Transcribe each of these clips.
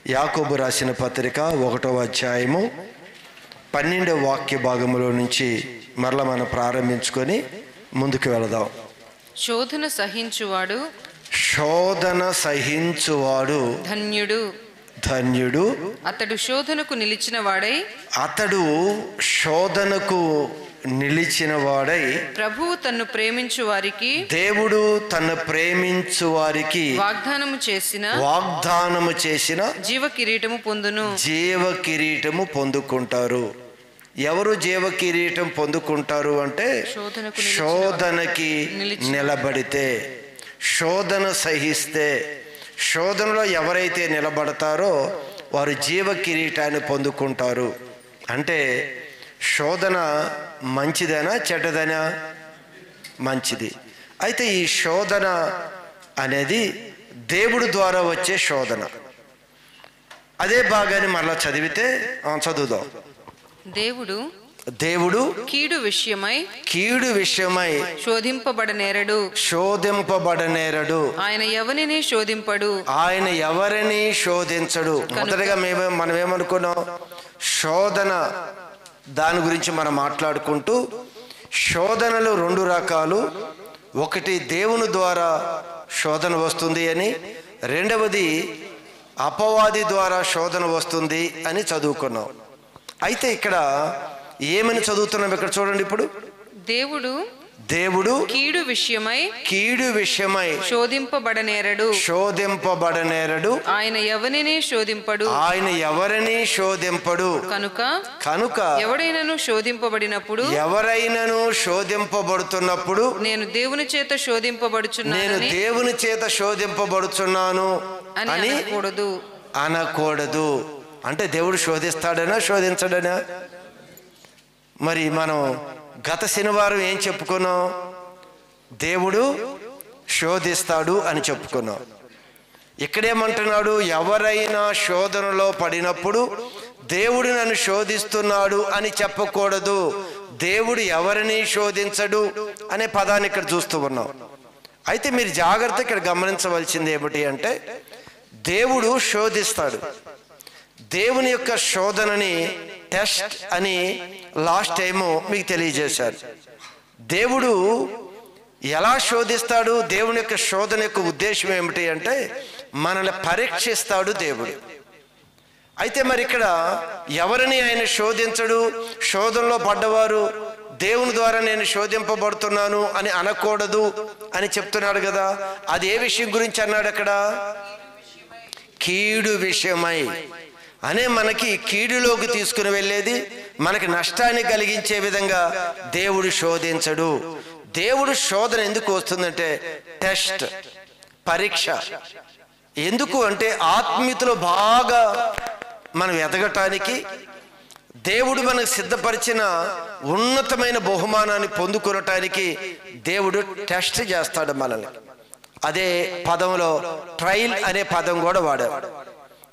యాకోబు రాసిన పత్రిక 1వ అధ్యాయము 12వ వాక్య భాగములో నుంచి మరలా మనం ప్రారంభించుకొని ముందుకు వెళదాం. శోధన సహించువాడు ధన్యుడు. అతడు శోధనకు నిలిచిన వాడై ప్రభువు తన్ను ప్రేమించు వారికి, దేవుడు తన్ను ప్రేమించు వారికి వాగ్దానము చేసిన జీవ కిరీటము పొందుకుంటారు. ఎవరు జీవ కిరీటం పొందుకుంటారు అంటే శోధనకి నిలబడితే, శోధన సహిస్తే, శోధనలో ఎవరైతే నిలబడతారో వారు జీవ కిరీటాన్ని పొందుకుంటారు. అంటే శోధన మంచిదేనా చెడ్డదేనా? మంచిది. అయితే ఈ శోధన అనేది దేవుడు ద్వారా వచ్చే శోధన. అదే భాగాన్ని మరలా చదివితే చదువుదాం. దేవుడు కీడు విషయమై శోధింపబడనేరడు. ఆయన ఎవరిని శోధించడు. మొదటగా మనం ఏమనుకున్నాం? శోధన దాని గురించి మనం మాట్లాడుకుంటూ, శోధనలు 2 రకాలు. ఒకటి దేవుని ద్వారా శోధన వస్తుంది అని, రెండవది అపవాది ద్వారా శోధన వస్తుంది అని చదువుకున్నాం. అయితే ఇక్కడ ఏమని చదువుతున్నాం? ఇక్కడ చూడండి. ఇప్పుడు దేవుడు కీడు విషయమై శోధింపబడనేరడు. ఆయన ఎవరిని శోధింపడు. కనుక ఎవరైనను శోధింపబడుతున్నప్పుడు నేను దేవుని చేత శోధింపబడుచున్నాను అని అనకూడదు. అంటే దేవుడు శోధిస్తాడనా శోధించడనా? మరి మనం గత శనివారం ఏం చెప్పుకున్నాం? దేవుడు శోధిస్తాడు అని చెప్పుకున్నాం. ఇక్కడేమంటున్నాడు? ఎవరైనా శోధనలో పడినప్పుడు దేవుడు నన్ను శోధిస్తున్నాడు అని చెప్పకూడదు. దేవుడు ఎవరిని శోధించడు అనే పదాన్ని ఇక్కడ చూస్తూ ఉన్నాం. అయితే మీరు జాగ్రత్త ఇక్కడ గమనించవలసింది ఏమిటి అంటే, దేవుడు శోధిస్తాడు. దేవుని యొక్క శోధనని టెస్ట్ అని లాస్ట్ టైము మీకు తెలియజేశారు. దేవుడు ఎలా శోధిస్తాడు? దేవుని యొక్క శోధన యొక్క ఉద్దేశం ఏమిటి అంటే మనల్ని పరీక్షిస్తాడు దేవుడు. అయితే మరి ఇక్కడ ఎవరిని ఆయన శోధించడు. శోధనలో పడ్డవారు దేవుని ద్వారా నేను శోధింపబడుతున్నాను అని అనకూడదు అని చెప్తున్నాడు కదా. అది ఏ విషయం గురించి అన్నాడు అక్కడ? కీడు విషయమై అనే మనకి కీడులోకి తీసుకుని వెళ్ళేది, మనకి నష్టాన్ని కలిగించే విధంగా దేవుడు శోధించడు. దేవుడు శోధన ఎందుకు వస్తుందంటే టెస్ట్, పరీక్ష. ఎందుకు అంటే ఆత్మీయతలో బాగా మనం ఎదగటానికి, దేవుడు మనకు సిద్ధపరిచిన ఉన్నతమైన బహుమానాన్ని పొందుకునటానికి దేవుడు టెస్ట్ చేస్తాడు మనల్ని. అదే పదంలో ట్రయల్ అనే పదం కూడా వాడాడు.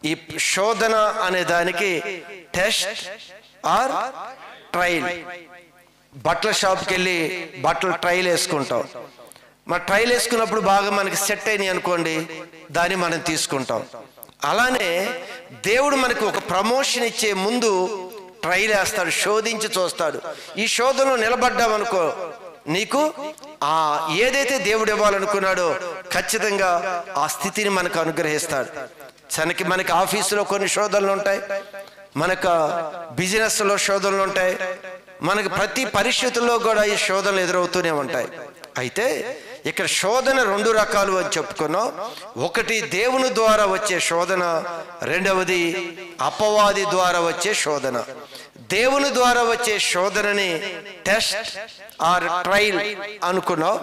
ఈ శోధన అనే దానికి టెస్ట్ ఆర్ ట్రయల్. బట్టల షాప్కి వెళ్ళి బట్టలు ట్రయల్ వేసుకుంటాం. మరి ట్రయల్ వేసుకున్నప్పుడు బాగా మనకి సెట్ అయినాయి అనుకోండి, దాన్ని మనం తీసుకుంటాం. అలానే దేవుడు మనకు ఒక ప్రమోషన్ ఇచ్చే ముందు ట్రయల్ వేస్తాడు, శోధించి చూస్తాడు. ఈ శోధనలో నిలబడ్డామనుకో, నీకు ఏదైతే దేవుడు ఇవ్వాలనుకున్నాడో ఖచ్చితంగా ఆ స్థితిని మనకు అనుగ్రహిస్తాడు. మనకి ఆఫీసులో కొన్ని శోధనలు ఉంటాయి, మనకు బిజినెస్లో శోధనలు ఉంటాయి, మనకు ప్రతి పరిస్థితుల్లో కూడా ఈ శోధనలు ఎదురవుతూనే ఉంటాయి. అయితే ఇక్కడ శోధన 2 రకాలు అని చెప్పుకున్నాం. ఒకటి దేవుని ద్వారా వచ్చే శోధన, రెండవది అపవాది ద్వారా వచ్చే శోధన. దేవుని ద్వారా వచ్చే శోధనని టెస్ట్ ఆర్ ట్రయల్ అనుకున్నాం.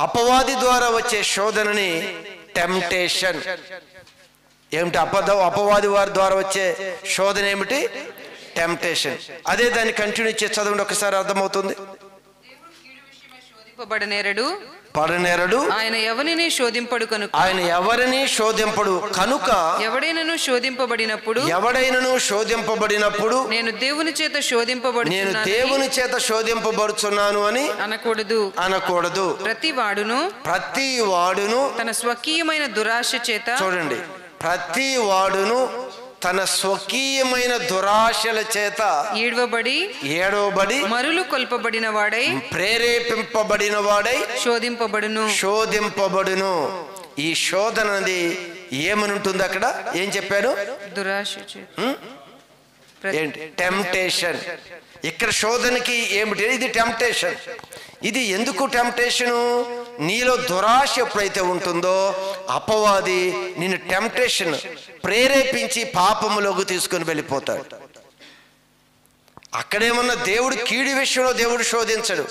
అపవాది ద్వారా వచ్చే శోధనని టెంప్టేషన్. ఏమిటి? అపవాది వారి ద్వారా వచ్చే శోధన ఏమిటి? టెంప్టేషన్. అదే దాన్ని కంటిన్యూ చేసి చదవండి, ఒకసారి అర్థమవుతుంది. పడనేరడు. ఆయన ఎవరిని శోధింపడు కనుక ఎవడైనను శోధింపబడినప్పుడు నేను దేవుని చేత శోధింపబడుచున్నాను అని అనకూడదు. ప్రతి వాడును తన స్వకీయమైన దురాశ చేత, చూడండి, ప్రతి వాడును తన స్వకీయమైన దురాశల చేత ఏడవబడి మరులు కొల్పబడిన వాడై ప్రేరేపింపబడిన వాడై శోధింపబడును. ఈ శోధన అనేది ఏమని ఉంటుంది? అక్కడ ఏం చెప్పారు? దురాశ, ఏంటి? టెంప్టేషన్. ఇక్కడ శోధనకి ఏమిటి? ఇది టెంప్టేషన్. ఇది ఎందుకు టెంప్టేషను? నీలో దురాశ ఎప్పుడైతే ఉంటుందో అపవాది నిన్ను టెంప్టేషన్ ప్రేరేపించి పాపములోకి తీసుకుని వెళ్ళిపోతాడు. అక్కడేమన్నా దేవుడు కీడి విషయంలో దేవుడు శోధించడు.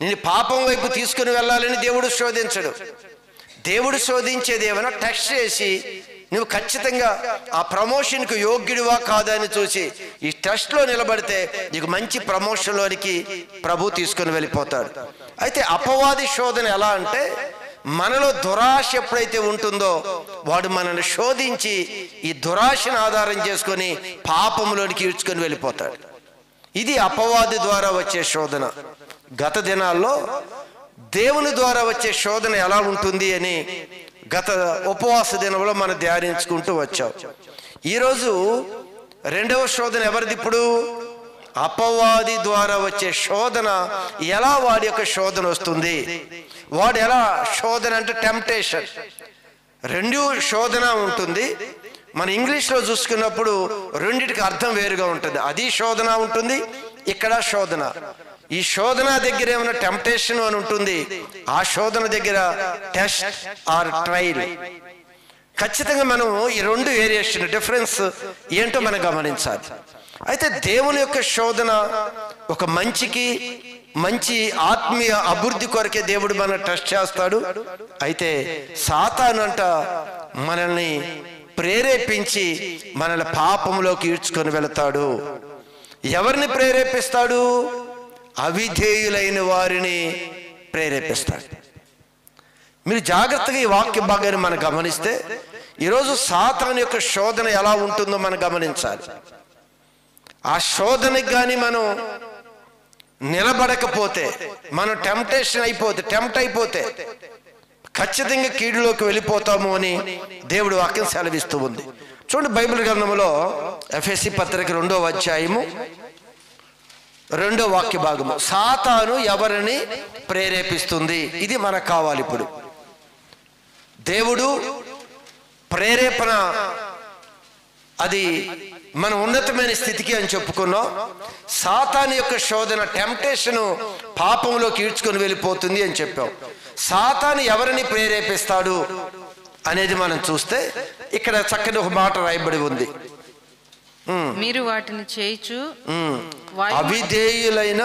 నిన్ను పాపం వైపు తీసుకుని వెళ్ళాలని దేవుడు శోధించడు. దేవుడు శోధించేది ఏమైనా టెస్ట్ చేసి నువ్వు ఖచ్చితంగా ఆ ప్రమోషన్కు యోగ్యుడివా కాదా అని చూసి ఈ టెస్ట్లో నిలబడితే నీకు మంచి ప్రమోషన్లోనికి ప్రభు తీసుకుని వెళ్ళిపోతాడు. అయితే అపవాది శోధన ఎలా అంటే, మనలో దురాశ ఎప్పుడైతే ఉంటుందో వాడు మనల్ని శోధించి ఈ దురాశను ఆధారం చేసుకొని పాపంలోనికి ఈడ్చుకొని వెళ్ళిపోతాడు. ఇది అపవాది ద్వారా వచ్చే శోధన. గత దినాల్లో దేవుని ద్వారా వచ్చే శోధన ఎలా ఉంటుంది అని గత ఉపవాస దినంలో మనం ధ్యానించుకుంటూ వచ్చాం. ఈరోజు రెండవ శోధన ఎవరిది? ఇప్పుడు అపవాది ద్వారా వచ్చే శోధన. ఎలా వాడి యొక్క శోధన వస్తుంది? వాడు ఎలా శోధన అంటే టెంప్టేషన్. రెండు శోధన ఉంటుంది. మన ఇంగ్లీష్లో చూసుకున్నప్పుడు రెండిటికి అర్థం వేరుగా ఉంటుంది. అది శోధన ఉంటుంది, ఇక్కడ శోధన. ఈ శోధన దగ్గర ఏమైనా టెంప్టేషన్ అని ఉంటుంది, ఆ శోధన దగ్గర టెస్ట్ ఆర్ ట్రయల్. ఖచ్చితంగా మనం ఈ రెండు వేరియేషన్ డిఫరెన్స్ ఏంటో మనం గమనించాలి. అయితే దేవుని యొక్క శోధన ఒక మంచి ఆత్మీయ అభివృద్ధి కొరకే దేవుడు మనం టెస్ట్ చేస్తాడు. అయితే సాతాను అంట మనల్ని ప్రేరేపించి మనల్ని పాపంలోకి ఈడ్చుకొని వెళతాడు. ఎవరిని ప్రేరేపిస్తాడు? అవిధేయులైన వారిని ప్రేరేపిస్తాడు. మీరు జాగ్రత్తగా ఈ వాక్య భాగాన్ని మనం గమనిస్తే ఈరోజు సాతాను యొక్క శోధన ఎలా ఉంటుందో మనం గమనించాలి. ఆ శోధనకి కానీ మనం నిలబడకపోతే, మనం టెంప్ట్ అయిపోతే ఖచ్చితంగా కీడులోకి వెళ్ళిపోతాము అని దేవుడు వాక్యం సెలవిస్తూ ఉంది. చూడండి, బైబిల్ గ్రంథంలో ఎఫెసీ పత్రిక 2వ అధ్యాయము 2వ వాక్య భాగము. సాతాను ఎవరిని ప్రేరేపిస్తుంది? ఇది మనకు కావాలి. ఇప్పుడు దేవుడు ప్రేరేపణ అది మన ఉన్నతమైన స్థితికి అని చెప్పుకున్నాం. సాతాను యొక్క శోధన టెంప్టేషన్ పాపంలోకి ఈడ్చుకొని వెళ్ళిపోతుంది అని చెప్పాం. సాతాను ఎవరిని ప్రేరేపిస్తాడు అనేది మనం చూస్తే ఇక్కడ చక్కని ఒక మాట రాయబడి ఉంది. మీరు వాటిని చేయుచు అవిధేయులైన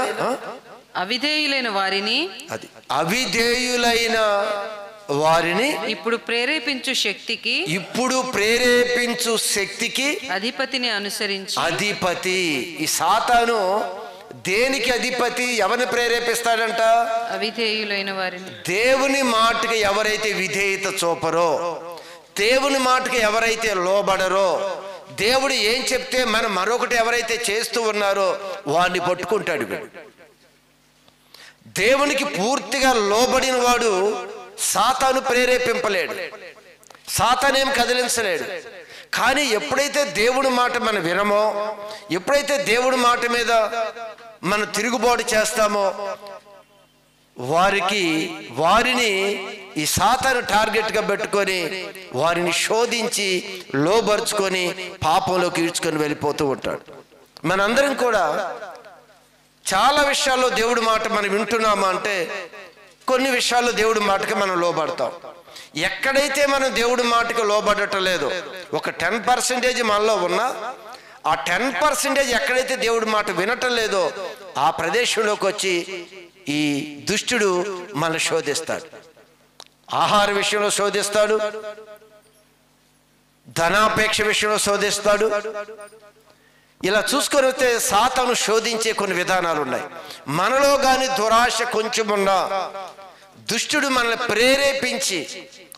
వారిని ఇప్పుడు ప్రేరేపించు శక్తికి అధిపతిని అనుసరించి. అధిపతి ఈ సాతాను దేనికి అధిపతి? ఎవరిని ప్రేరేపిస్తాడంట? అవిధేయులైన వారిని. దేవుని మాటకి ఎవరైతే విధేయత చూపరో, దేవుని మాటకి ఎవరైతే లోబడరో, దేవుడు ఏం చెప్తే మనం మరొకటి ఎవరైతే చేస్తూ ఉన్నారో వాడిని పట్టుకుంటాడు. దేవునికి పూర్తిగా లోబడిన వాడు సాతాను ప్రేరేపింపలేడు, సాతానేం కదిలించలేడు. కానీ ఎప్పుడైతే దేవుడి మాట మనం వినమో, ఎప్పుడైతే దేవుడి మాట మీద మనం తిరుగుబాటు చేస్తామో వారిని ఈ సాతాను టార్గెట్గా పెట్టుకొని వారిని శోధించి లోబరుచుకొని పాపంలోకి ఈడ్చుకొని వెళ్ళిపోతూ ఉంటాడు. మనందరం కూడా చాలా విషయాల్లో దేవుడి మాట మనం వింటున్నామా అంటే కొన్ని విషయాల్లో దేవుడి మాటకి మనం లోబడతాం. ఎక్కడైతే మనం దేవుడి మాటకి లోబడటం లేదో, ఒక 10% మనలో ఉన్నా ఆ 10% ఎక్కడైతే దేవుడి మాట వినటం లేదో ఆ ప్రదేశంలోకి వచ్చి ఈ దుష్టుడు మనల్ని శోధిస్తాడు. ఆహార విషయంలో శోధిస్తాడు, ధనాపేక్ష విషయంలో శోధిస్తాడు. ఇలా చూసుకొని వస్తే సాతాను శోధించే కొన్ని విధానాలు ఉన్నాయి. మనలో కానీ దురాశ కొంచెం ఉన్నా దుష్టుడు మనల్ని ప్రేరేపించి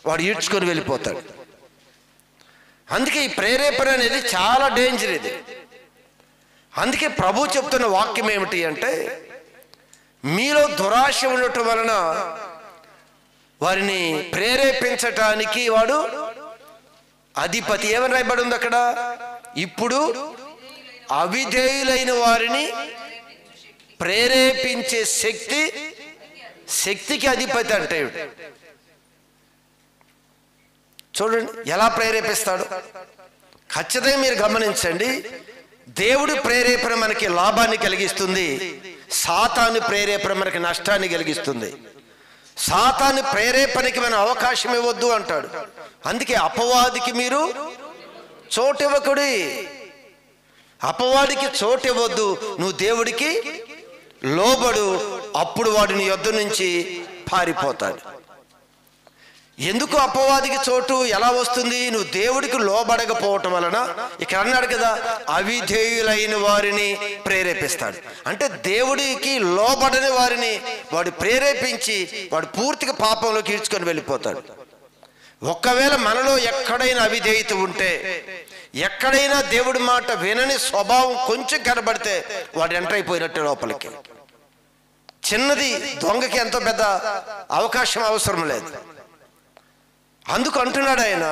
వాడు ఈడ్చుకొని వెళ్ళిపోతాడు. అందుకే ఈ ప్రేరేపణ అనేది చాలా డేంజర్. ఇది అందుకే ప్రభు చెప్తున్న వాక్యం ఏమిటి అంటే, మీలో దురాశ ఉండటం వలన వారిని ప్రేరేపించటానికి వాడు అధిపతి. ఏమని రాయబడి ఉంది అక్కడ? ఇప్పుడు అవిధేయులైన వారిని ప్రేరేపించే శక్తికి అధిపతి అంటే చూడండి ఎలా ప్రేరేపిస్తాడు. ఖచ్చితంగా మీరు గమనించండి. దేవుడి ప్రేరేపణ మనకి లాభాన్ని కలిగిస్తుంది, సాతాను ప్రేరేపణ మనకి నష్టాన్ని కలిగిస్తుంది. సాతాను ప్రేరేపణకి మనం అవకాశం ఇవ్వద్దు అంటాడు. అందుకే అపవాదికి మీరు చోటివ్వకుడి, అపవాదికి చోటివ్వద్దు, నువ్వు దేవుడికి లోబడు, అప్పుడు వాడు నీ యొద్ద నుంచి పారిపోతాడు. ఎందుకు అపవాదికి చోటు ఎలా వస్తుంది? నువ్వు దేవుడికి లోబడకపోవటం వలన. ఇక్కడ అన్నాడు కదా, అవిధేయులైన వారిని ప్రేరేపిస్తాడు. అంటే దేవుడికి లోబడని వారిని వాడు ప్రేరేపించి వాడు పూర్తిగా పాపంలోకి ఈడ్చుకొని వెళ్ళిపోతాడు. ఒకవేళ మనలో ఎక్కడైనా అవిధేయత ఉంటే, ఎక్కడైనా దేవుడి మాట వినని స్వభావం కొంచెం కనబడితే వాడు ఎంటర్ అయిపోయినట్టు లోపలికి. చిన్నది దొంగకి ఎంతో పెద్ద అవకాశం అవసరం లేదు. అందుకు అంటున్నాడు ఆయన,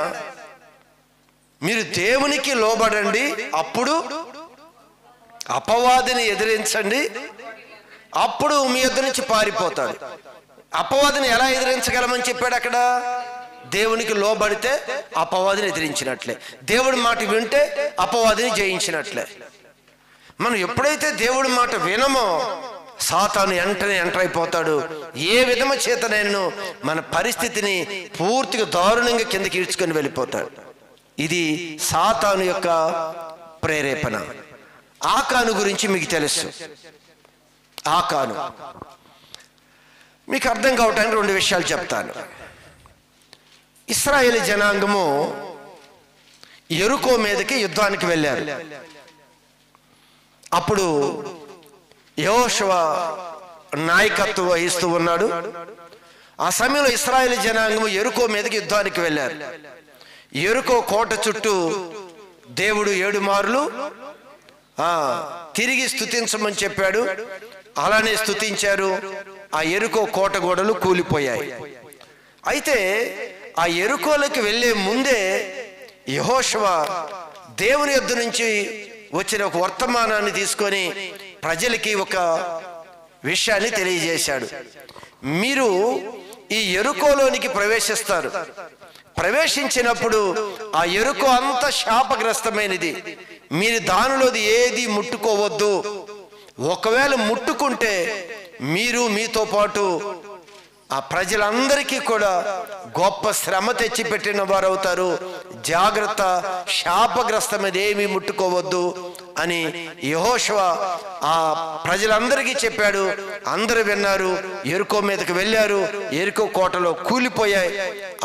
మీరు దేవునికి లోబడండి, అప్పుడు అపవాదిని ఎదిరించండి, అప్పుడు మీ ఎదురు నుంచి పారిపోతాడు. అపవాదిని ఎలా ఎదిరించగలమని చెప్పాడు అక్కడ? దేవునికి లోబడితే అపవాదిని ఎదిరించినట్లే, దేవుడి మాట వింటే అపవాదిని జయించినట్లే. మనం ఎప్పుడైతే దేవుడి మాట వినమో సాతాను వెంటనే ఎంటర్ అయిపోతాడు. ఏ విధమ చేత నేను మన పరిస్థితిని పూర్తిగా దారుణంగా కిందకి ఈడ్చుకొని వెళ్ళిపోతాడు. ఇది సాతాను యొక్క ప్రేరేపణ. ఆకాను గురించి మీకు తెలుసు. ఆకాను మీకు అర్థం కావటానికి రెండు విషయాలు చెప్తాను. ఇశ్రాయేలు జనాంగము యెరికో మీదకి యుద్ధానికి వెళ్ళారు. అప్పుడు యెహోషువ నాయకత్వం వహిస్తూ ఉన్నాడు. ఆ సమయంలో ఇశ్రాయేలు జనాంగము యెరికో మీదకి యుద్ధానికి వెళ్ళారు. యెరికో కోట చుట్టూ దేవుడు 7 మార్లు తిరిగి స్తుతించమని చెప్పాడు. అలానే స్తుతించారు. ఆ యెరికో కోట గోడలు కూలిపోయాయి. అయితే ఆ యెరికోలోకి వెళ్ళే ముందే యెహోషువ దేవుని యొద్ద నుంచి వచ్చిన ఒక వర్తమానాన్ని తీసుకొని ప్రజలకి ఒక విషయాన్ని తెలియజేశాడు. మీరు ఈ యెరికోలోనికి ప్రవేశిస్తారు. ప్రవేశించినప్పుడు ఆ యెరికో అంత శాపగ్రస్తమైనది. మీరు దానిలోది ఏది ముట్టుకోవద్దు. ఒకవేళ ముట్టుకుంటే మీరు మీతో పాటు ఆ ప్రజలందరికీ కూడా గొప్ప శ్రమ తెచ్చి పెట్టిన వారు అవుతారు. జాగ్రత్త, శాపగ్రస్తమైన ఏమీ ముట్టుకోవద్దు అని యెహోషువ ఆ ప్రజలందరికీ చెప్పాడు. అందరూ విన్నారు. యెరికో మీదకి వెళ్ళారు. యెరికో కోటలో కూలిపోయాయి.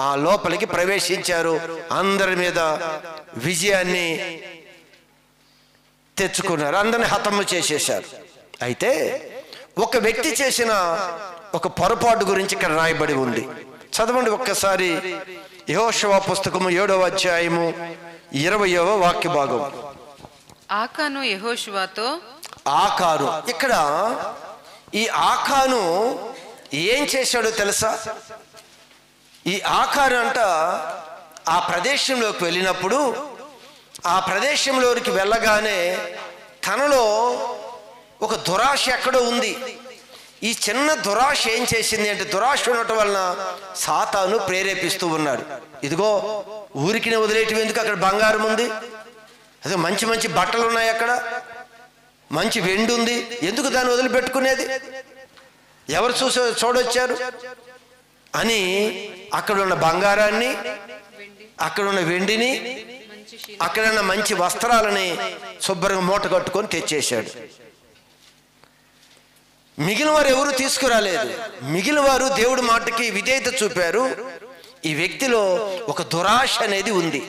ఆ లోపలికి ప్రవేశించారు. అందరి మీద విజయాన్ని తెచ్చుకున్నారు. అందరిని హతము చేసేశారు. అయితే ఒక వ్యక్తి చేసిన ఒక పొరపాటు గురించి ఇక్కడ రాయబడి ఉంది. చదవండి ఒక్కసారి. యెహోషువ పుస్తకము 7వ అధ్యాయము 20వ వాక్య భాగం. ఆకాను యెహోషువతో, ఆకాను, ఇక్కడ ఈ ఆకాను ఏం చేశాడో తెలుసా? ఈ ఆకాను అంట ఆ ప్రదేశంలోకి వెళ్ళినప్పుడు, ఆ ప్రదేశంలోకి వెళ్ళగానే తనలో ఒక దురాశ ఎక్కడో ఉంది. ఈ చిన్న దురాశ ఏం చేసింది అంటే, దురాశ ఉండటం వలన సాతాను ప్రేరేపిస్తూ ఉన్నాడు. ఇదిగో ఊరికి వదిలేయటం ఎందుకు? అక్కడ బంగారం ఉంది, అదే మంచి మంచి బట్టలు ఉన్నాయి, అక్కడ మంచి వెండి ఉంది, ఎందుకు దాన్ని వదిలిపెట్టుకునేది? ఎవరు చూడొచ్చారు అని అక్కడ ఉన్న బంగారాన్ని, అక్కడ ఉన్న వెండిని, అక్కడ ఉన్న మంచి వస్త్రాలని శుభ్రంగా మూట కట్టుకొని తెచ్చేశాడు. మిగిలిన వారు ఎవరు తీసుకురాలేదు. మిగిలిన వారు దేవుడి మాటకి విధేయత చూపారు. ఈ వ్యక్తిలో ఒక దురాశ అనేది ఉంది.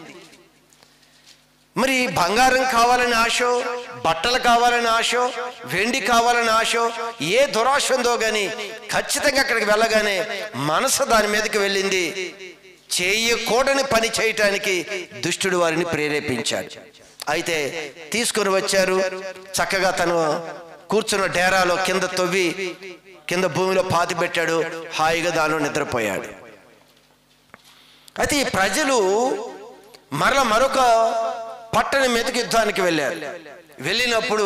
మరి బంగారం కావాలని ఆశో, బట్టలు కావాలని ఆశో, వెండి కావాలని ఆశో, ఏ దురాశ ఉందో గాని ఖచ్చితంగా అక్కడికి వెళ్ళగానే మనసు దాని మీదకి వెళ్ళింది. చేయకూడని పని చేయటానికి దుష్టుడు వారిని ప్రేరేపించాడు. అయితే తీసుకొని వచ్చారు. చక్కగా తను కూర్చున్న డేరాలో కింద తవ్వి కింద భూమిలో పాతి పెట్టాడు. హాయిగా దానిలో నిద్రపోయాడు. అయితే ఈ ప్రజలు మరొక పట్టణం మీదకి యుద్ధానికి వెళ్ళారు. వెళ్ళినప్పుడు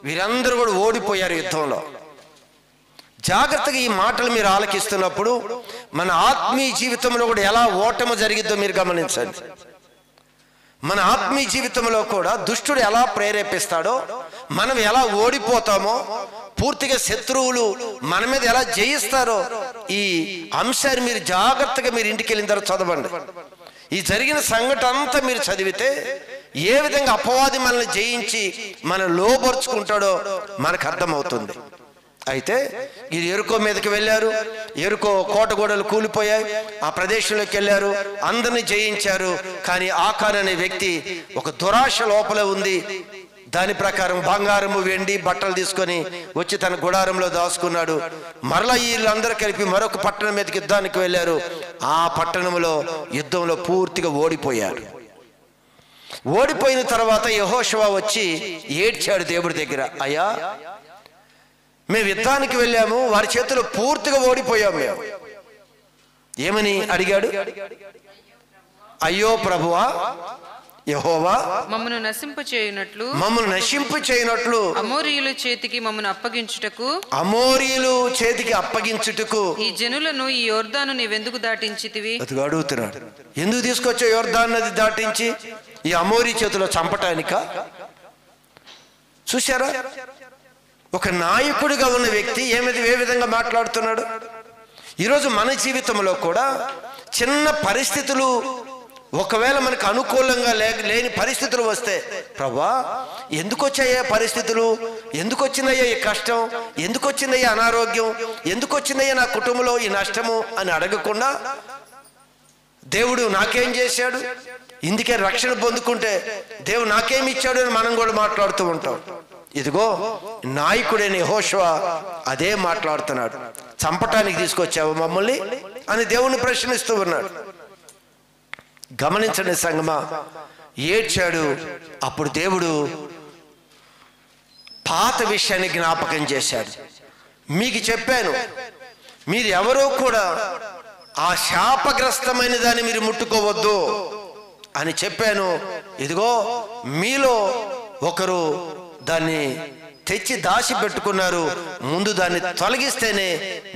వీరందరూ కూడా ఓడిపోయారు యుద్ధంలో. జాగ్రత్తగా ఈ మాటలు మీరు ఆలకిస్తున్నప్పుడు మన ఆత్మీయ జీవితంలో కూడా ఎలా ఓటమి జరిగిద్దో మీరు గమనించండి. మన ఆత్మీయ జీవితంలో కూడా దుష్టుడు ఎలా ప్రేరేపిస్తాడో, మనం ఎలా ఓడిపోతామో, పూర్తిగా శత్రువులు మన మీద ఎలా జయిస్తారో, ఈ అంశాన్ని మీరు జాగ్రత్తగా మీరు ఇంటికి వెళ్ళిన తర్వాత చదవండి. ఈ జరిగిన సంఘటన అంతా మీరు చదివితే ఏ విధంగా అపవాది మనల్ని జయించి మనం లోబరుచుకుంటాడో మనకు అర్థమవుతుంది. అయితే ఇది ఎరుకో మీదకి వెళ్ళారు. ఎరుకో కోట గోడలు కూలిపోయాయి. ఆ ప్రదేశంలోకి వెళ్ళారు, అందరినీ జయించారు. కానీ ఆకాన్ అనే వ్యక్తి ఒక దురాశ లోపల ఉంది. దాని ప్రకారం బంగారము వెండి బట్టలు తీసుకొని వచ్చి తన గుడారంలో దాచుకున్నాడు. మరలా వీళ్ళందరూ కలిపి మరొక పట్టణం మీదకి యుద్ధానికి వెళ్ళారు. ఆ పట్టణంలో యుద్ధంలో పూర్తిగా ఓడిపోయారు. ఓడిపోయిన తర్వాత యెహోషువ వచ్చి ఏడ్చాడు దేవుడి దగ్గర, అయ్యా మేము యుద్ధానికి వెళ్ళాము, వారి చేతిలో పూర్తిగా ఓడిపోయాము. మేము ఏమని అడిగాడు? అయ్యో ప్రభువా యెహోవా, మమ్మను నశింపు చేయునట్లు అమోరీయుల చేతికి మమ్మను అప్పగించుటకు ఈ జనులను ఈ యొర్దాను నీవెందుకు దాటించితివి? అతడు అడుగుతున్నాడు, ఎందుకు తీసుకొచ్చావు యొర్దాన్ నది దాటించి? ఈ అమోరీ చేతిలో చంపటానిక? చూశారా, ఒక నాయకుడిగా ఉన్న వ్యక్తి ఏ విధంగా మాట్లాడుతున్నాడు. ఈరోజు మన జీవితంలో కూడా చిన్న పరిస్థితులు ఒకవేళ మనకు అనుకూలంగా లేని పరిస్థితులు వస్తే, ప్రభువా ఎందుకు వచ్చాయా పరిస్థితులు, ఎందుకు వచ్చిందయ్యా ఈ కష్టం, ఎందుకు వచ్చిందయ్యా అనారోగ్యం, ఎందుకు వచ్చిందయ్యా నా కుటుంబంలో ఈ నష్టము అని అడగకుండా, దేవుడు నాకేం చేశాడు, ఇందుకే రక్షణ పొందుకుంటే దేవుడు నాకేమి ఇచ్చాడు అని మనం కూడా మాట్లాడుతూ ఉంటాం. ఇదిగో నాయకుడైన యెహోషువ అదే మాట్లాడుతున్నాడు. చంపటానికి తీసుకొచ్చావు మమ్మల్ని అని దేవుణ్ణి ప్రశ్నిస్తూ ఉన్నాడు. గమనించండి సంగమా, ఏడ్చాడు. అప్పుడు దేవుడు పాత విషయాన్ని జ్ఞాపకం చేశాడు. మీకు చెప్పాను, మీరు ఎవరో కూడా ఆ శాపగ్రస్తమైన దాన్ని మీరు ముట్టుకోవద్దు అని చెప్పాను. ఇదిగో మీలో ఒకరు దాన్ని తెచ్చి దాచి పెట్టుకున్నారు. ముందు దాన్ని తొలగిస్తేనే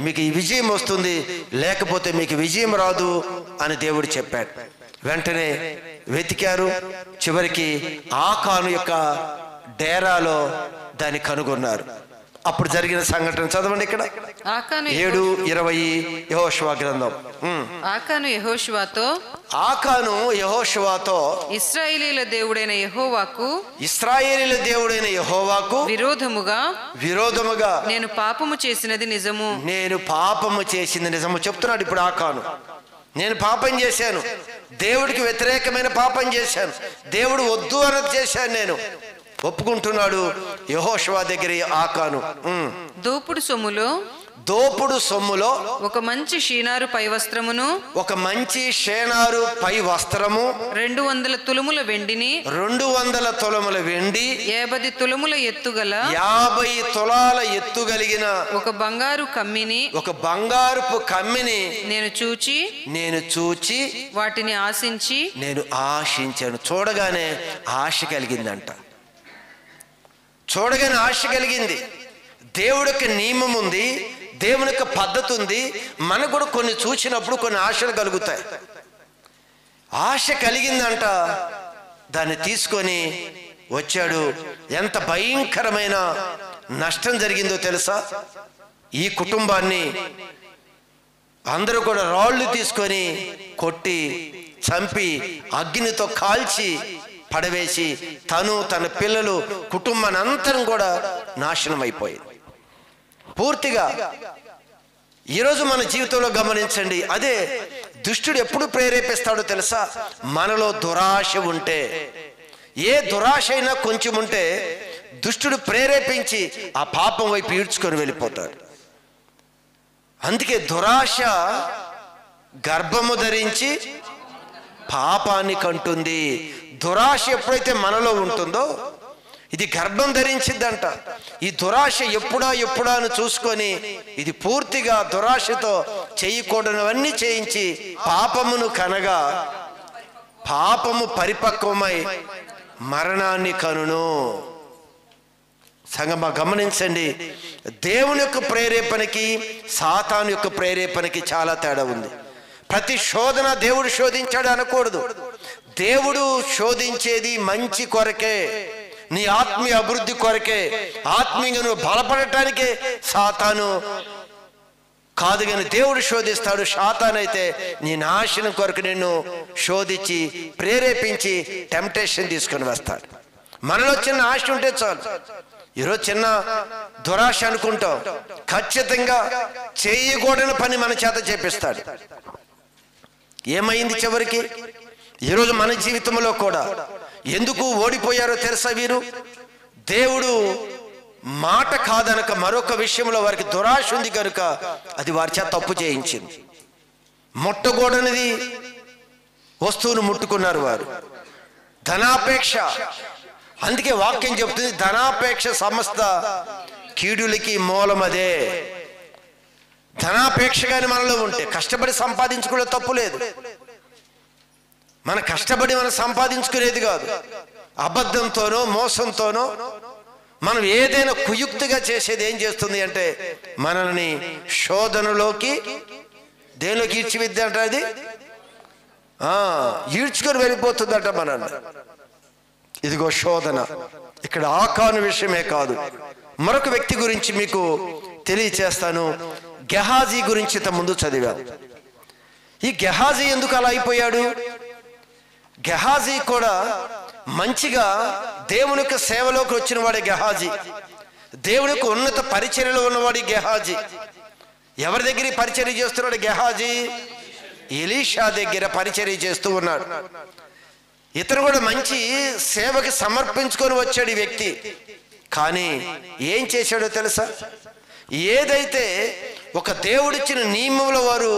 మీకు ఈ విజయం వస్తుంది, లేకపోతే మీకు విజయం రాదు అని దేవుడు చెప్పాడు. వెంటనే వెతికారు. చివరికి ఆకాను యొక్క డేరాలో దాన్ని కనుగొన్నారు. అప్పుడు జరిగిన సంఘటన చదవండి ఇక్కడ. 7:20 యెహోషువ గ్రంథం. ఆకాను యెహోషువతో ఇశ్రాయేలీల దేవుడైన యెహోవాకు విరోధముగా నేను పాపము చేసినది నిజము చెప్తున్నాడు. ఇప్పుడు ఆకాను, నేను పాపం చేశాను, దేవుడికి వ్యతిరేకమైన పాపం చేశాను, దేవుడు వద్దు అన్నది చేశాను, నేను ఒప్పుకుంటున్నాడు యెహోషువ దగ్గర ఆకాను. దోపుడు సొమ్ములో ఒక మంచి షీనారు పై వస్త్రము 200 తులముల వెండిని 200 తులముల వెండి 50 తులముల ఎత్తుగల 50 తులాల ఎత్తుగలిగిన ఒక బంగారపు కమ్మిని నేను చూచి వాటిని ఆశించాను. చూడగానే ఆశ కలిగిందంట. చూడగానే ఆశ కలిగింది. దేవుడి యొక్క నియమం ఉంది, దేవుని యొక్క పద్ధతి ఉంది. మనకు కూడా కొన్ని చూసినప్పుడు కొన్ని ఆశలు కలుగుతాయి. ఆశ కలిగిందంట. దాన్ని తీసుకొని వచ్చాడు. ఎంత భయంకరమైన నష్టం జరిగిందో తెలుసా? ఈ కుటుంబాన్ని అందరూ కూడా రాళ్ళు తీసుకొని కొట్టి చంపి అగ్నితో కాల్చి పడవేసి తను తన పిల్లలు కుటుంబాన్ని అంతరం కూడా నాశనం అయిపోయింది పూర్తిగా. ఈరోజు మన జీవితంలో గమనించండి, అదే దుష్టుడు ఎప్పుడు ప్రేరేపిస్తాడో తెలుసా? మనలో దురాశ ఉంటే, ఏ దురాశ అయినా కొంచెం ఉంటే దుష్టుడు ప్రేరేపించి ఆ పాపం వైపు ఈడ్చుకొని వెళ్ళిపోతాడు. అందుకే దురాశ గర్భము ధరించి పాపాన్ని కంటుంది. దురాశ ఎప్పుడైతే మనలో ఉంటుందో ఇది గర్భం ధరించిద్దంట. ఈ దురాశ ఎప్పుడా అని చూసుకొని ఇది పూర్తిగా దురాశతో చేయకూడనివన్నీ చేయించి పాపమును కనగా పాపము పరిపక్వమై మరణాన్ని కనును. సంగమా గమనించండి, దేవుని యొక్క ప్రేరేపణకి సాతాను యొక్క ప్రేరేపణకి చాలా తేడా ఉంది. ప్రతి శోధన దేవుడు శోధించాడు అనకూడదు. దేవుడు శోధించేది మంచి కొరకే, నీ ఆత్మీయ అభివృద్ధి కొరకే, ఆత్మీయంగా నువ్వు బలపడటానికే సాతాను కాదు కానీ దేవుడు శోధిస్తాడు. సాతాను అయితే నీ నాశనం కొరకు నిన్ను శోధించి ప్రేరేపించి టెంప్టేషన్ తీసుకొని వస్తాడు. మనలో చిన్న ఆశ ఉంటే చాలు, ఈరోజు చిన్న దురాశ అనుకుంటాం, ఖచ్చితంగా చేయకూడని పని మన చేత చేపిస్తాడు. ఏమైంది చివరికి? ఈరోజు మన జీవితంలో కూడా ఎందుకు ఓడిపోయారో తెలుసా? వీరు దేవుడు మాట కాదనక మరొక విషయంలో వారికి దురాశ ఉంది కనుక అది వారి చేత తప్పు చేయించింది. ముట్టకూడనిది వస్తువును ముట్టుకున్నారు వారు. ధనాపేక్ష, అందుకే వాక్యం చెప్తుంది, ధనాపేక్ష సమస్త కీడులకి మూలమదే. ధనాపేక్ష కానీ మనలో ఉంటే కష్టపడి సంపాదించుకునే తప్పు లేదు. మన కష్టపడి మనం సంపాదించుకునేది కాదు, అబద్ధంతోనో మోసంతోనో మనం ఏదైనా కుయుక్తిగా చేసేది ఏం చేస్తుంది అంటే మనల్ని శోధనలోకి దేనిలోకి ఈడ్చివిద్ది అంట, అది ఈడ్చుకొని వెళ్ళిపోతుందట మనల్ని. ఇదిగో శోధన. ఇక్కడ ఆకాను విషయమే కాదు, మరొక వ్యక్తి గురించి మీకు తెలియచేస్తాను. గెహాజీ గురించి ఇంత ముందు చదివాం. ఈ గెహాజీ ఎందుకు అలా అయిపోయాడు? గెహాజీ కూడా మంచిగా దేవుని యొక్క సేవలోకి వచ్చిన వాడే గెహాజీ. దేవుని యొక్క ఉన్నత పరిచర్యలో ఉన్నవాడి గెహాజీ. ఎవరి దగ్గర పరిచర్య చేస్తున్నాడు గెహాజీ? ఎలీషా దగ్గర పరిచర్య చేస్తూ ఉన్నాడు. ఇతను కూడా మంచి సేవకి సమర్పించుకొని వచ్చాడు ఈ వ్యక్తి. కానీ ఏం చేశాడో తెలుసా? ఏదైతే ఒక దేవుడిచ్చిన నియమంలో వారు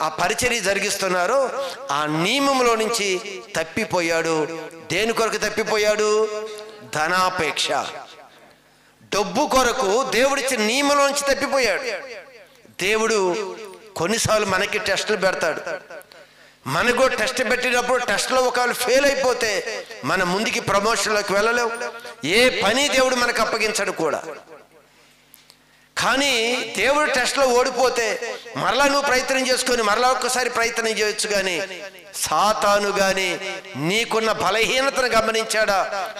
ఆ పరిచర్య జరిగిస్తున్నారో ఆ నియమంలో నుంచి తప్పిపోయాడు. దేని కొరకు తప్పిపోయాడు? ధనాపేక్ష, డబ్బు కొరకు దేవుడిచ్చిన నియమంలో నుంచి తప్పిపోయాడు. దేవుడు కొన్నిసార్లు మనకి టెస్టులు పెడతాడు. మనకు టెస్ట్ పెట్టినప్పుడు టెస్ట్లో ఒకవేళ ఫెయిల్ అయిపోతే మన ముందుకి ప్రమోషన్లోకి వెళ్ళలేవు. ఏ పని దేవుడు మనకు అప్పగించడు కూడా. కానీ దేవుడు టెస్ట్లో ఓడిపోతే మరలా నువ్వు ప్రయత్నం చేసుకొని మరలా ఒక్కసారి ప్రయత్నం చేయొచ్చు. కానీ సాతాను కానీ నీకున్న బలహీనతను గమనించాడా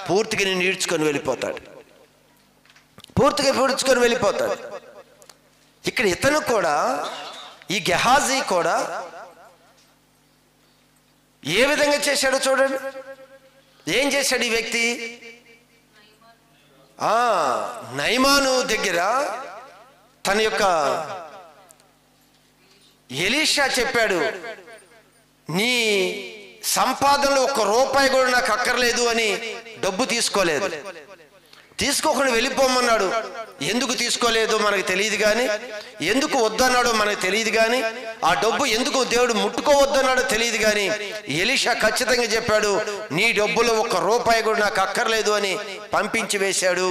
పూర్తిగా నేను ఈడ్చుకొని వెళ్ళిపోతాడు, పూర్తిగా ఈడ్చుకొని వెళ్ళిపోతాడు. ఇక్కడ ఇతను కూడా, ఈ గెహాజీ కూడా ఏ విధంగా చేశాడో చూడండి. ఏం చేశాడు ఈ వ్యక్తి? నయమాను దగ్గర తన యొక్క ఎలీషా చెప్పాడు, నీ సంపాదనలో ₹1 కూడా నాకు అక్కర్లేదు అని డబ్బు తీసుకోలేదు. తీసుకోకుండా వెళ్ళిపోమన్నాడు. ఎందుకు తీసుకోలేదో మనకు తెలియదు కానీ, ఎందుకు వద్దన్నాడో మనకు తెలియదు కానీ, ఆ డబ్బు ఎందుకు దేవుడు ముట్టుకోవద్దన్నాడో తెలియదు కానీ ఎలీషా ఖచ్చితంగా చెప్పాడు, నీ డబ్బులో ₹1 కూడా నాకు అక్కర్లేదు అని పంపించి వేశాడు.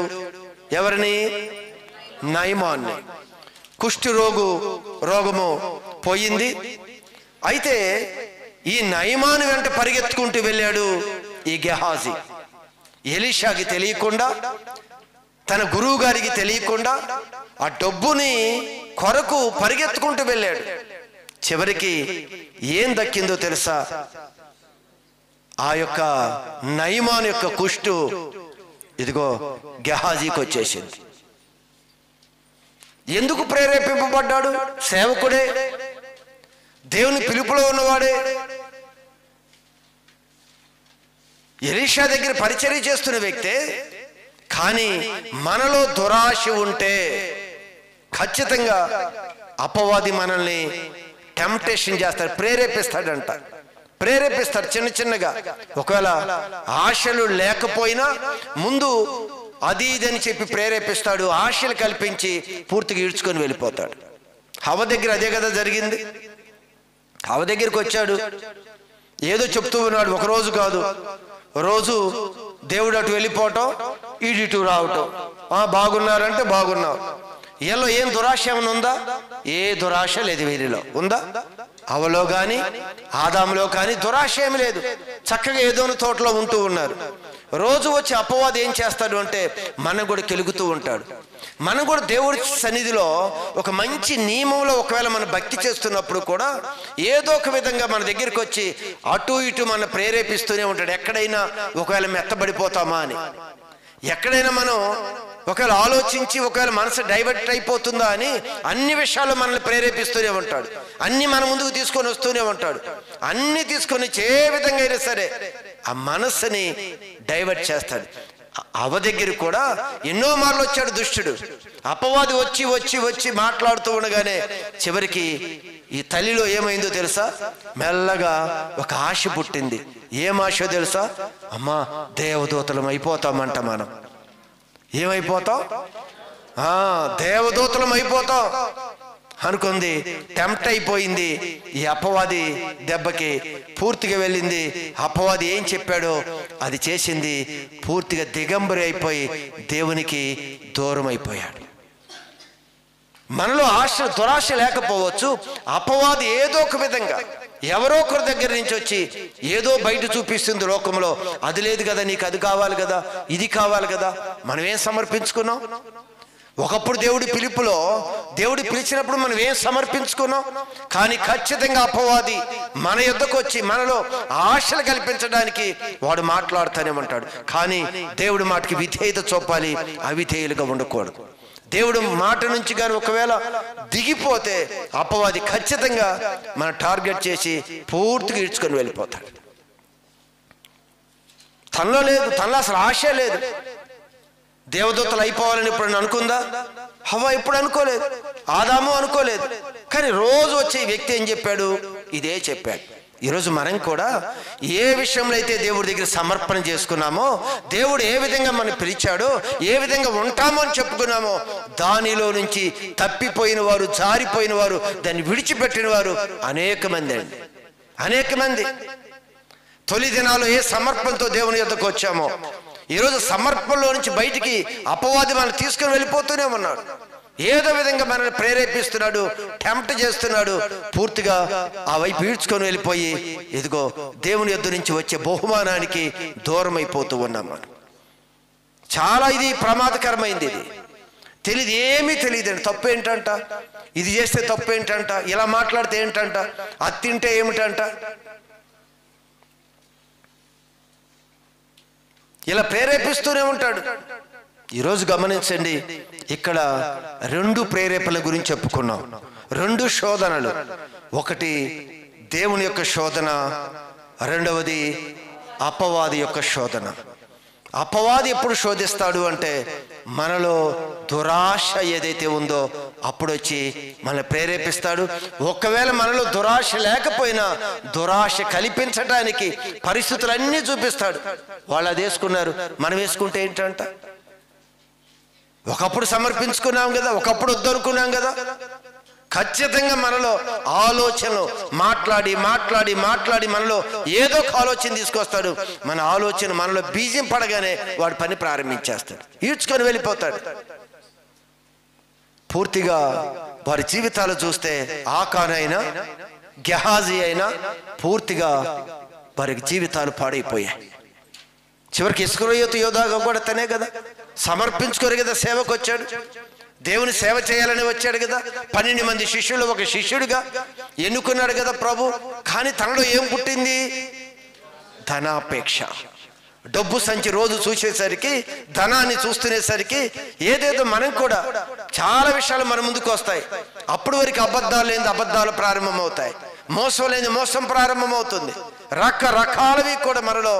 ఎవరిని? నయమాన్ని. కుష్టి రోగము పోయింది. అయితే ఈ నయమాను వెంట పరిగెత్తుకుంటూ వెళ్ళాడు ఈ గెహాజీ. ఎలీషాకి తెలియకుండా, తన గురువు గారికి తెలియకుండా ఆ డబ్బుని కొరకు పరిగెత్తుకుంటూ వెళ్ళాడు. చివరికి ఏం దక్కిందో తెలుసా? ఆ యొక్క నయమాను యొక్క కుష్టు ఇదిగో గెహాజీకి వచ్చేసింది. ఎందుకు ప్రేరేపింపబడ్డాడు? సేవకుడే, దేవుని పిలుపులో ఉన్నవాడే, ఎలీషా దగ్గర పరిచర్య చేస్తున్న వ్యక్తే. కానీ మనలో దురాశ ఉంటే ఖచ్చితంగా అపవాది మనల్ని టెంప్టేషన్ చేస్తాడు, ప్రేరేపిస్తాడంట. ప్రేరేపిస్తాడు చిన్న చిన్నగా. ఒకవేళ ఆశలు లేకపోయినా ముందు అది ఇదని చెప్పి ప్రేరేపిస్తాడు, ఆశలు కల్పించి పూర్తిగా ఈడ్చుకొని వెళ్ళిపోతాడు. హవ దగ్గర అదే కదా జరిగింది. హవ దగ్గరికి వచ్చాడు, ఏదో చెప్తూ ఉన్నాడు. ఒకరోజు కాదు, రోజు దేవుడు అటు వెళ్ళిపోవటం, ఇటు రావటం. బాగున్నారంటే బాగున్నావు. వీళ్ళలో ఏం దురాశ ఏమైనా ఉందా? ఏ దురాశ లేదు వీరిలో. ఉందా? అవలో కానీ ఆదాములో కానీ దురాశ ఏమి లేదు. చక్కగా ఏదోని తోటలో ఉంటూ ఉన్నారు. రోజు వచ్చి అపవాది ఏం చేస్తాడు అంటే మనం కూడా కెలుగుతూ ఉంటాడు. మనం కూడా దేవుడి సన్నిధిలో ఒక మంచి నియమంలో ఒకవేళ మనం భక్తి చేస్తున్నప్పుడు కూడా ఏదో ఒక విధంగా మన దగ్గరికి వచ్చి అటు ఇటు మన ప్రేరేపిస్తూనే ఉంటాడు. ఎక్కడైనా ఒకవేళ మెత్తబడిపోతామా అని, ఎక్కడైనా మనం ఒకవేళ ఆలోచించి ఒకవేళ మనసు డైవర్ట్ అయిపోతుందా అని అన్ని విషయాల్లో మనల్ని ప్రేరేపిస్తూనే ఉంటాడు. అన్ని మన ముందుకు తీసుకొని వస్తూనే ఉంటాడు. అన్ని తీసుకొని ఏ విధంగా అయినా సరే ఆ మనస్సుని డైవర్ట్ చేస్తాడు. అవ దగ్గర కూడా ఎన్నో మార్లు వచ్చాడు దుష్టుడు. అపవాది వచ్చి వచ్చి వచ్చి మాట్లాడుతూ ఉండగానే చివరికి ఈ తల్లిలో ఏమైందో తెలుసా? మెల్లగా ఒక ఆశ పుట్టింది. ఏం ఆశ తెలుసా? అమ్మా, దేవదూతలం అయిపోతామంట మనం. ఏమైపోతాం? దేవదూతలం అయిపోతాం అనుకుంది. టెంప్ట్ అయిపోయింది. ఈ అపవాది దెబ్బకి పూర్తిగా వెళ్ళింది. అపవాది ఏం చెప్పాడో అది చేసింది. పూర్తిగా దిగంబరి అయిపోయి దేవునికి దూరం అయిపోయాడు. మనలో దురాశ లేకపోవచ్చు. అపవాది ఏదో ఒక విధంగా ఎవరో ఒకరి దగ్గర నుంచి వచ్చి ఏదో బయట చూపిస్తుంది లోకంలో. అది లేదు కదా, నీకు అది కావాలి కదా, ఇది కావాలి కదా. మనం ఏం సమర్పించుకున్నాం? ఒకప్పుడు దేవుడి పిలుపులో దేవుడు పిలిచినప్పుడు మనం ఏం సమర్పించుకున్నాం? కానీ ఖచ్చితంగా అపవాది మన యొద్దకు వచ్చి మనలో ఆశలు కల్పించడానికి వాడు మాట్లాడుతూనే ఉంటాడు. కానీ దేవుడి మాటకి విధేయత చూపాలి, అవిధేయులుగా ఉండకూడదు. దేవుడు మాట నుంచి కానీ ఒకవేళ దిగిపోతే అపవాది ఖచ్చితంగా మన టార్గెట్ చేసి పూర్తిగా ఇడ్చుకొని వెళ్ళిపోతాడు. తనలో లేదు, తనలో అసలు ఆశ లేదు. దేవదూతలు అయిపోవాలని ఇప్పుడు అనుకుందా? హవ్వ ఎప్పుడు అనుకోలేదు, ఆదాము అనుకోలేదు. కానీ రోజు వచ్చే వ్యక్తి ఏం చెప్పాడు? ఇదే చెప్పాడు. ఈరోజు మనం కూడా ఏ విషయంలో అయితే దేవుడి దగ్గర సమర్పణ చేసుకున్నామో, దేవుడు ఏ విధంగా మనం పిలిచాడో, ఏ విధంగా ఉంటామో అని చెప్పుకున్నామో, దానిలో నుంచి తప్పిపోయిన వారు, జారిపోయిన వారు, దాన్ని విడిచిపెట్టిన వారు అనేక మంది అండి. అనేక మంది తొలి దినాల్లో ఏ సమర్పణతో దేవుని యొద్దకు వచ్చామో, ఈరోజు సమర్పణలో నుంచి బయటికి అపవాది మనం తీసుకుని వెళ్ళిపోతూనే ఉన్నాడు. ఏదో విధంగా మనల్ని ప్రేరేపిస్తున్నాడు, టెంప్ట్ చేస్తున్నాడు. పూర్తిగా ఆ వైపు ఈడ్చుకొని వెళ్ళిపోయి ఇదిగో దేవుని యొద్ద నుంచి వచ్చే బహుమానానికి దూరం అయిపోతూ ఉన్నాం మనం. చాలా ఇది ప్రమాదకరమైంది. ఇది తెలియదు, ఏమీ తెలియదండి. తప్పు ఏంటంట, ఇది చేస్తే తప్పు ఏంటంట, ఇలా మాట్లాడితే ఏంటంట, అది తింటే ఏమిటంట, ఇలా ప్రేరేపిస్తూనే ఉంటాడు. ఈరోజు గమనించండి, ఇక్కడ రెండు ప్రేరేపణల గురించి చెప్పుకున్నాం. రెండు శోధనలు. ఒకటి దేవుని యొక్క శోధన, రెండవది అపవాది యొక్క శోధన. అపవాది ఎప్పుడు శోధిస్తాడు అంటే మనలో దురాశ ఏదైతే ఉందో అప్పుడు వచ్చి మనల్ని ప్రేరేపిస్తాడు. ఒకవేళ మనలో దురాశ లేకపోయినా దురాశ కల్పించడానికి పరిస్థితులన్నీ చూపిస్తాడు. వాళ్ళు అది వేసుకున్నారు, మనం వేసుకుంటే ఏంటంట? ఒకప్పుడు సమర్పించుకున్నాం కదా, ఒకప్పుడు వద్దనుకున్నాం కదా. ఖచ్చితంగా మనలో ఆలోచనలు మాట్లాడి మాట్లాడి మాట్లాడి మనలో ఏదో ఒక ఆలోచన తీసుకొస్తాడు. మన ఆలోచన మనలో బీజం పడగానే వాడి పని ప్రారంభించేస్తాడు, ఈడ్చుకొని వెళ్ళిపోతాడు. పూర్తిగా వారి జీవితాలు చూస్తే ఆకాన్ అయినా గెహాజీ అయినా పూర్తిగా వారి జీవితాలు పాడైపోయాయి. చివరికి ఇస్కరియోతు యోధాగా కూడా తనే కదా, సమర్పించుకోరు కదా, సేవకు వచ్చాడు, దేవుని సేవ చేయాలని వచ్చాడు కదా. 12 మంది శిష్యులు ఒక శిష్యుడిగా ఎన్నుకున్నాడు కదా ప్రభు. కానీ తనలో ఏం పుట్టింది? ధనాపేక్ష. డబ్బు సంచి రోజు చూసేసరికి, ధనాన్ని చూస్తునేసరికి ఏదేదో మనం కూడా చాలా విషయాలు మన ముందుకు వస్తాయి. అప్పుడు వరకు అబద్ధాలు లేని అబద్ధాలు ప్రారంభమవుతాయి, మోసం లేని మోసం ప్రారంభమవుతుంది. రకరకాలవి కూడా మనలో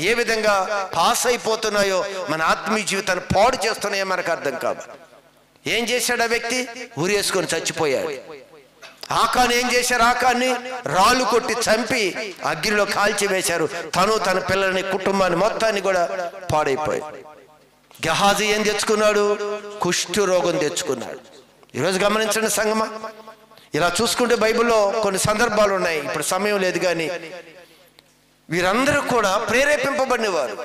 ఏ విధంగా పాస్ అయిపోతున్నాయో, మన ఆత్మీయ జీవితాన్ని పాడు చేస్తున్నాయో మనకు అర్థం కాదు. ఏం చేశాడు ఆ వ్యక్తి? ఊరేసుకొని చచ్చిపోయాడు. ఆకాను ఏం చేశారు? ఆకాన్ని రాళ్ళు కొట్టి చంపి అగ్నిలో కాల్చి వేశారు. తను తన పిల్లల్ని, కుటుంబాన్ని మొత్తాన్ని కూడా పాడైపోయాడు. గెహాజీ ఏం తెచ్చుకున్నాడు? కుష్ఠు రోగం తెచ్చుకున్నాడు. ఈరోజు గమనించండి సంగమా, ఇలా చూసుకుంటే బైబిల్లో కొన్ని సందర్భాలు ఉన్నాయి, ఇప్పుడు సమయం లేదు. కానీ వీరందరూ కూడా ప్రేరేపింపబడినవారు.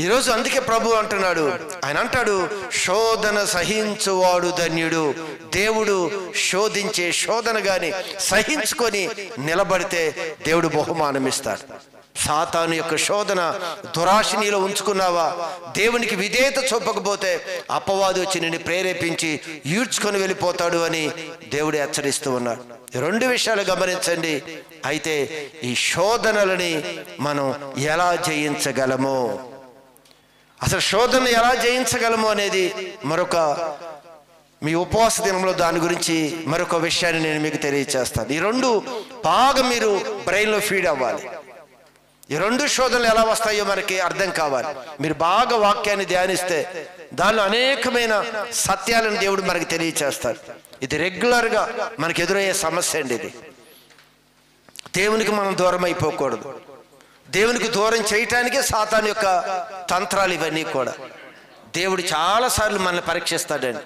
ఈరోజు అందుకే ప్రభు అంటున్నాడు, ఆయన అంటాడు, శోధన సహించువాడు ధన్యుడు. దేవుడు శోధించే శోధన గాని సహించుకొని నిలబడితే దేవుడు బహుమానం ఇస్తాడు. సాతాను యొక్క శోధన, దురాశ నీలో ఉంచుకున్నావా, దేవునికి విధేయత చూపకపోతే అపవాది వచ్చి నిన్ను ప్రేరేపించి ఈడ్చుకొని వెళ్ళిపోతాడు అని దేవుడు హెచ్చరిస్తూ ఉన్నాడు. రెండు విషయాలు గమనించండి. అయితే ఈ శోధనలని మనం ఎలా జయించగలము, అసలు శోధన ఎలా జయించగలము అనేది మరొక మీ ఉపవాస దినంలో దాని గురించి మరొక విషయాన్ని నేను మీకు తెలియచేస్తాను. ఈ రెండు బాగా మీరు బ్రెయిన్లో ఫీడ్ అవ్వాలి. ఈ రెండు శోధనలు ఎలా వస్తాయో మనకి అర్థం కావాలి. మీరు బాగా వాక్యాన్ని ధ్యానిస్తే దానిలో అనేకమైన సత్యాలను దేవుడు మనకి తెలియచేస్తాడు. ఇది రెగ్యులర్గా మనకు ఎదురయ్యే సమస్య అండి. ఇది దేవునికి మనం దూరం అయిపోకూడదు. దేవునికి దూరం చేయటానికే సాతాను యొక్క తంత్రాలు ఇవన్నీ కూడా. దేవుడు చాలాసార్లు మనల్ని పరీక్షిస్తాడండి.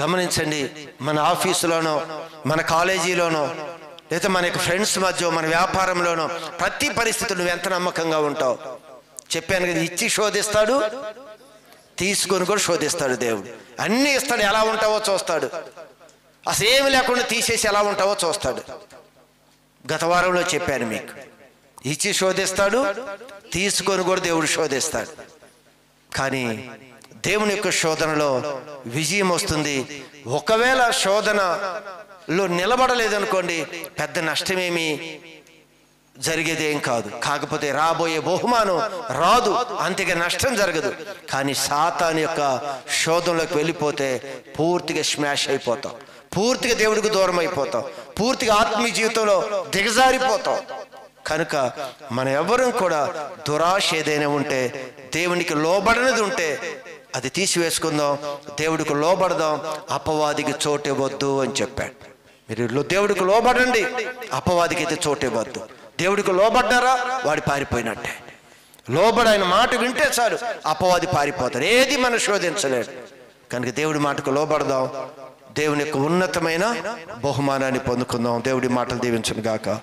గమనించండి, మన ఆఫీసులోనో, మన కాలేజీలోనో, లేదా మన యొక్క ఫ్రెండ్స్ మధ్య, మన వ్యాపారంలోనో, ప్రతి పరిస్థితులు నువ్వు ఎంత నమ్మకంగా ఉంటావు. చెప్పాను కదా, ఇచ్చి శోధిస్తాడు, తీసుకొని కూడా శోధిస్తాడు. దేవుడు అన్నీ ఇస్తాడు, ఎలా ఉంటావో చూస్తాడు. అసలు ఏమి లేకుండా తీసేసి ఎలా ఉంటావో చూస్తాడు. గత వారంలో చెప్పాను మీకు, ఇచ్చి శోధిస్తాడు, తీసుకొని కూడా దేవుడు శోధిస్తాడు. కానీ దేవుని యొక్క శోధనలో విజయం వస్తుంది. ఒకవేళ శోధనలో నిలబడలేదనుకోండి, పెద్ద నష్టమేమి జరిగేది ఏం కాదు. కాకపోతే రాబోయే బహుమానం రాదు, అంతగా నష్టం జరగదు. కానీ సాతాను యొక్క శోధనలోకి వెళ్ళిపోతే పూర్తిగా స్మాష్ అయిపోతాం, పూర్తిగా దేవుడికి దూరం అయిపోతాం, పూర్తిగా ఆత్మీయ జీవితంలో దిగజారిపోతాం. కనుక మన ఎవరూ కూడా దురాశ ఏదైనా ఉంటే, దేవునికి లోబడనిది ఉంటే అది తీసివేసుకుందాం, దేవుడికి లోబడదాం, అపవాదికి చోటివ్వద్దు అని చెప్పాడు. మీరు దేవుడికి లోబడండి, అపవాదికి అయితే చోటివ్వద్దు. దేవుడికి లోబడ్డారా వాడు పారిపోయినట్టే. లోబడి ఆయన మాట వింటే చాలు, అపవాది పారిపోతాడు, ఏది మనం శోధించలేడు. కనుక దేవుడి మాటకు లోబడదాం, దేవుని యొక్క ఉన్నతమైన బహుమానాన్ని పొందుకుందాం. దేవుడి మాటలు దీవించును గాక.